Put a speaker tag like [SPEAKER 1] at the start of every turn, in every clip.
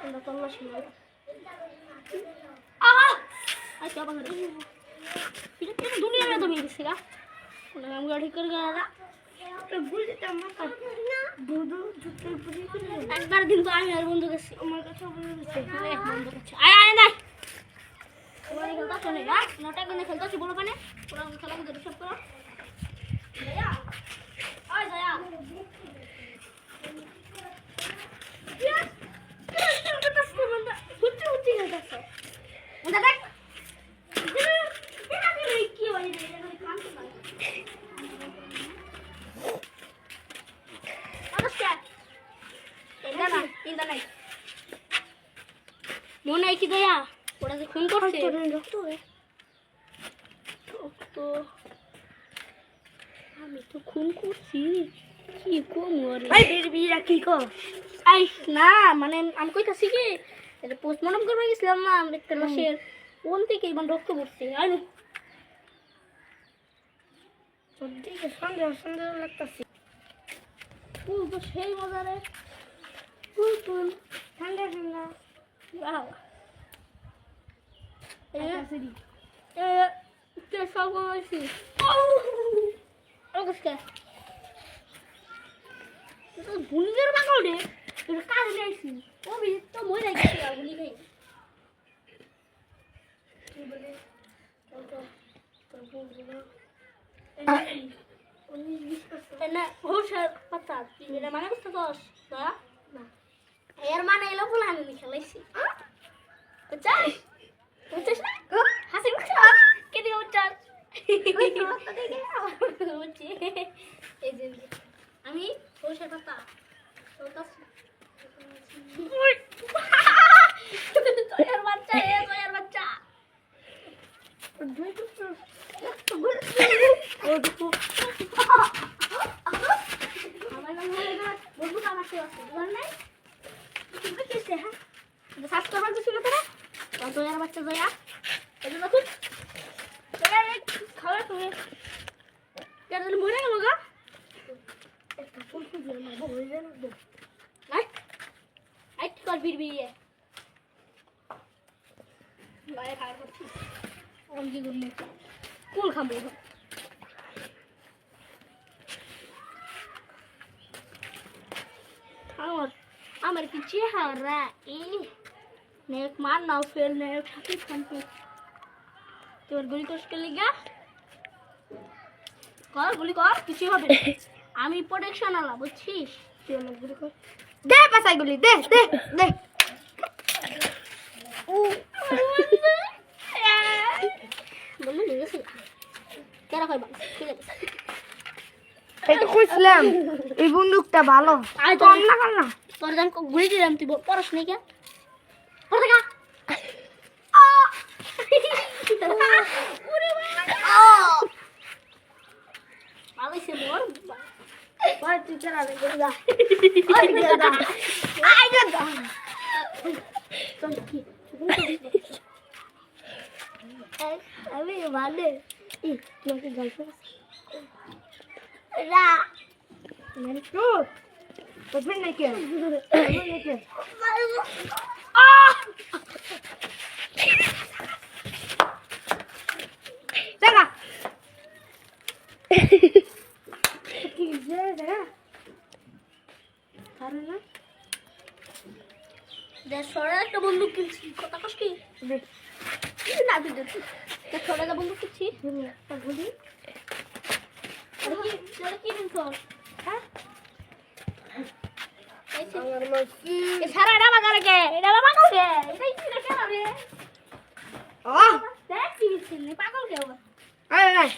[SPEAKER 1] আমরা তল্লাশি করব আহা আচ্ছা বাবা এটা দুনিয়া में तो मिल सीगा ওনা हम गाड़ी कर गया তো বুঝতে মাথা দুদু জুতে পুরি করে একবার দিন তো আমি আর বন্ধু গেছি আমার কাছে বলে দিছে এক বন্ধু কাছে আয় আয় না ওরা খেলতা শুনে না নটা গনে খেলতা ছি বড় পানে ওরা খেলা করে সব করো দয়া আয় দয়া মনে হয় কি দয়া ওরা যে খুন করছে তো আমি তো খুন করছি কি করবো বিরা কি কর আই না মানে আমি কইতাছি কি এটা পোস্টমর্টম করবা গেছিলাম না একটা লাশের কোন থেকে ইমান রক্ত পড়ছে আই না ওদিকে সুন্দর সুন্দর লাগতাছে ফুল তো সেই মজা রে ফুল ফুল ঠান্ডা ঠান্ডা বাহ কে সব কইছি ওকে তো বুনিদের বাগাল রে তোর কাজ লাইছি ও বি তো মই লাইছি আর বুনি খাই কি বলে তো বুঝলো না হোশার পাতা এটা মানে বুঝতে দোস না না এর মানে এলো বলা আমি খেলাইছি বুঝছস বুঝছস না হাসি মুখ কে দিও বুঝছস এই যে আমি হোশার পাতা তোতাস তোর বাচ্চা তোর বাচ্চা বাচ্চা জয়া খাওয়া তুমি মরে গেল গা কর বিড়বিড়িয়ে বাইরে খাওয়া করছি অঙ্কি করলে কোন খাবো আমার কি চেহারা নেক মার নাও ফেল নেক সাথে খানতে তোর গুলি করতে লিগা কর গুলি কর কিছু হবে আমি প্রোটেকশন আলা বুঝছিস তুই আমার গুলি কর দে পাসাই গুলি দে দে দে বললি গেছি কেরা কইবা ঠিক আছে
[SPEAKER 2] এটা কইছিলাম এই বন্দুকটা ভালো কম না কম না
[SPEAKER 1] তোর জান গুলি দিলাম তুই পড়াশোনা কে পড়া কা ওরে ভালো সে মোর ভাই তুই কেরা রে গা আই গা আই গা তোর কি আমি মানে ই তোমাকে গার্লফ্রেন্ড রা মানে তো তোর নাকি নাকি
[SPEAKER 2] দেখা
[SPEAKER 1] কি যে দেখা কারণ না দেড়শোটা একটা বন্দুক কিনছি কথা কস কি না তুই দেখি দেড়শোটা বন্দুক কিনছি গুলি কি কিনছ হ্যাঁ সারা এটা বাগারে কে এটা বাগাল কে এটাই কি রে কেন রে দেখ কি ছিলি পাগল কে ও
[SPEAKER 2] আয় আয়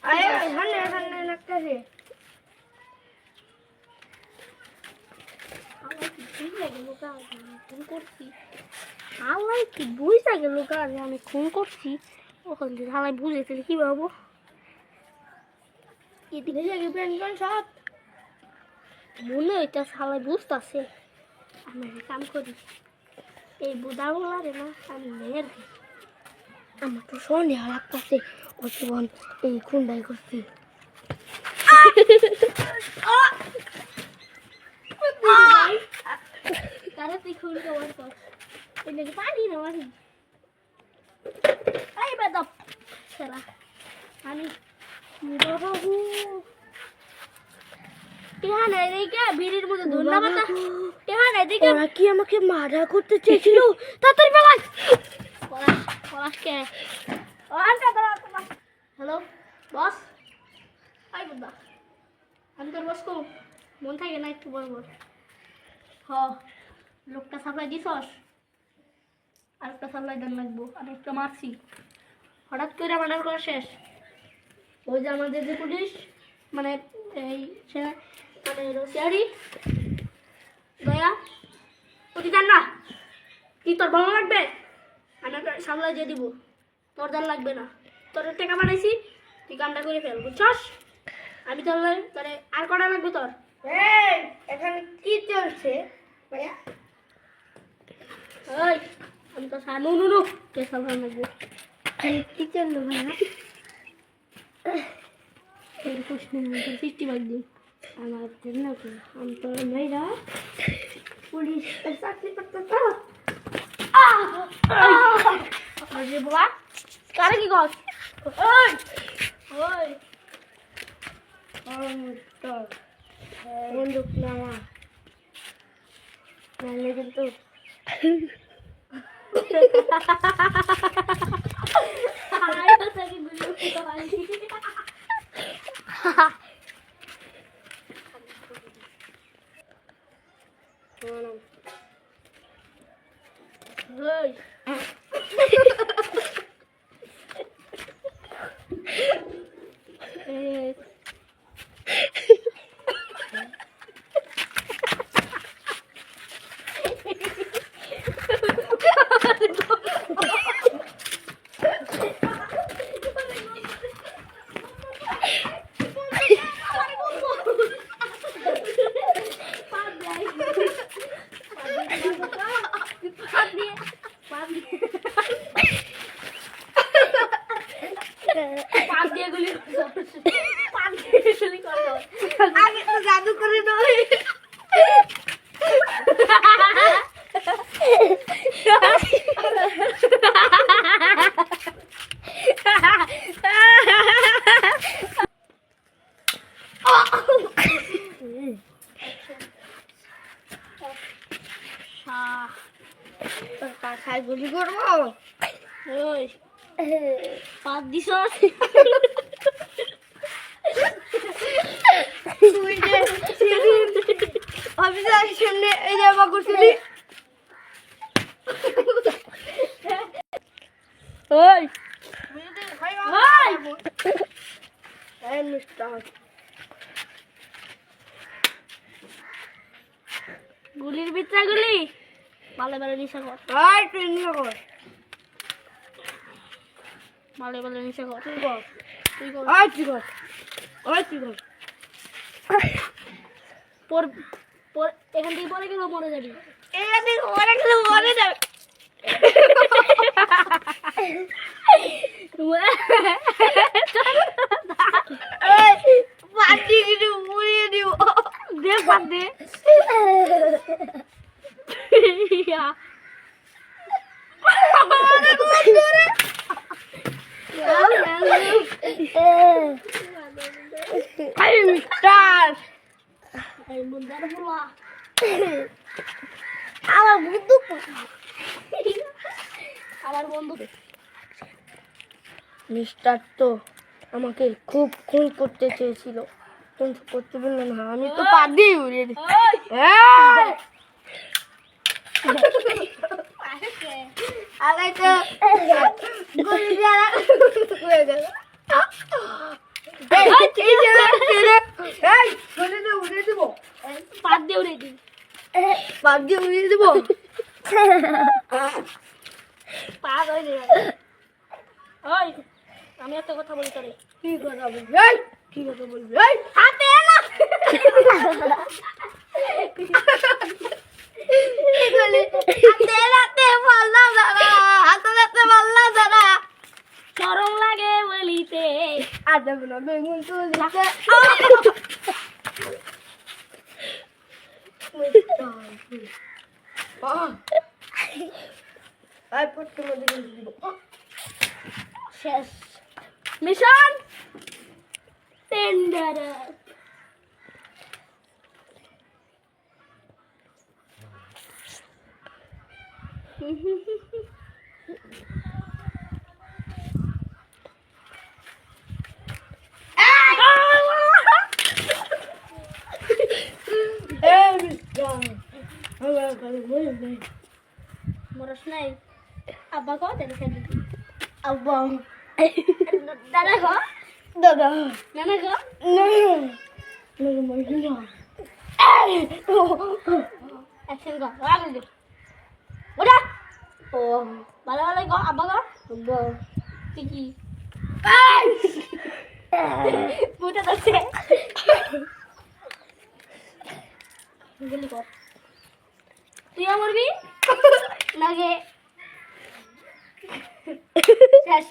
[SPEAKER 2] আয় হান্নে হান্নে লাগতেছে
[SPEAKER 1] আল্লাহ কি বুঝা গেল কাজে আমি খুন করছি ওখান থেকে হালাই বুঝেছে কি বাবু এদিকে জায়গায় প্যান্টন সব মনে হইতা হালাই বুঝতেছে আমি কাম করি এই বুদাগুলা রে না আমি মেয়ের আমার তো সন্দেহ লাগতেছে ও জীবন এই খুনটাই করছি তুই খুন খবর কর এই নাকি পানি না মারি এই বেদব সেরা পানি বাবু টিহান এদিকে ভিড়ির মধ্যে ধন্যবাদ টিহান এদিকে
[SPEAKER 2] ওরা কি আমাকে মারা করতে চেয়েছিল? তাড়াতাড়ি পালাই।
[SPEAKER 1] পলাশকে হ্যালো বস আই বুদ্ধা আমি তোর বস কম মন থাকে না একটু বড় বড় হ লোকটা সাপ্লাই দিছস আর একটা সাপ্লাই দেন লাগবো আর একটা মারছি হঠাৎ করে মার্ডার করা শেষ ওই যে আমাদের যে পুলিশ মানে এই সে মানে রসিয়ারি দয়া ওটি জান না কি তোর ভালো লাগবে আমি একটা সাপ্লাই দিয়ে দিব তোর জান লাগবে না তোর টাকা পাঠাইছি তুই কামটা করে ফেল বুঝছস আমি তাহলে তাহলে আর কটা লাগবে তোর
[SPEAKER 2] এই এখানে কি চলছে ভাইয়া?
[SPEAKER 1] ওই আমি তো সার নুনু কে সাপ্লাই লাগবে
[SPEAKER 2] কি চললো ভাইয়া?
[SPEAKER 1] এর প্রশ্ন ফিফটি ভাগ দিই আমার না কি আমি তো মেয়েরা পুলিশ চাকরি করতে তো আরে বাবা কারে কি কস ওই ওই
[SPEAKER 2] তো বন্দুক নামা নাহলে কিন্তু
[SPEAKER 1] ওই
[SPEAKER 2] আগে তো জাদু করে নয়। তোর কাকায় গুলি করবো।
[SPEAKER 1] ওই পাত দিছ
[SPEAKER 2] তুই যে অফিসার সামনে এই জামা করছিলি।
[SPEAKER 1] ওই
[SPEAKER 2] এই মিস্টার
[SPEAKER 1] গুলির ভিতরে গুলি ভালো ভালো নিশা কর
[SPEAKER 2] ভাই তুই নিয়ে কর।
[SPEAKER 1] ভালো ভালো নিশা কর
[SPEAKER 2] তুই কর।
[SPEAKER 1] তুই কর
[SPEAKER 2] ওই তুই কর। ওই তুই কর।
[SPEAKER 1] পর পর এখান থেকে পরে গেলেও মরে যাবি
[SPEAKER 2] এই দিন ওরে গেলে মরে যাবে। এই পাটি কিছু মুড়িয়ে দিব।
[SPEAKER 1] দে পাত দে
[SPEAKER 2] এই মিস্টার
[SPEAKER 1] এই মুন্দার পুরা
[SPEAKER 2] আমার বন্দুক
[SPEAKER 1] আমার বন্ধু
[SPEAKER 2] মিস্টার তো আমাকে খুব খুন করতে চেয়েছিল, কিন্তু করতে পারলো না। আমি তো পা দিয়ে উড়িয়ে দিই।
[SPEAKER 1] ওই
[SPEAKER 2] আগে তো গুলি দিয়ে হয়ে গেল। গুলি দিয়ে উড়িয়ে দিব।
[SPEAKER 1] পাত দিয়ে উড়ে দিবি
[SPEAKER 2] পা দিয়ে উড়িয়ে দিব।
[SPEAKER 1] পাত হয়ে যাবে ওই আমি একটা কথা বলি তোরে
[SPEAKER 2] কি কথা বলবি? কি কথা বলবি?
[SPEAKER 1] হাতে না শরম লাগে বলিতে
[SPEAKER 2] বেগুন আয় পড়তে মধ্যে দিব
[SPEAKER 1] শেষ মিশন টেন্ডার মরস নাই আব্বা কো দেখে দিবি
[SPEAKER 2] আব্বা
[SPEAKER 1] দাদা কো
[SPEAKER 2] দাদা
[SPEAKER 1] নানা কো অ্যাকশন কর আগে দে ওটা
[SPEAKER 2] ও
[SPEAKER 1] ভালো ভালো কো আব্বা কো
[SPEAKER 2] আব্বা
[SPEAKER 1] তুই কি বুঝতে পারছে গুলি কর তুই মরবি লাগে শেষ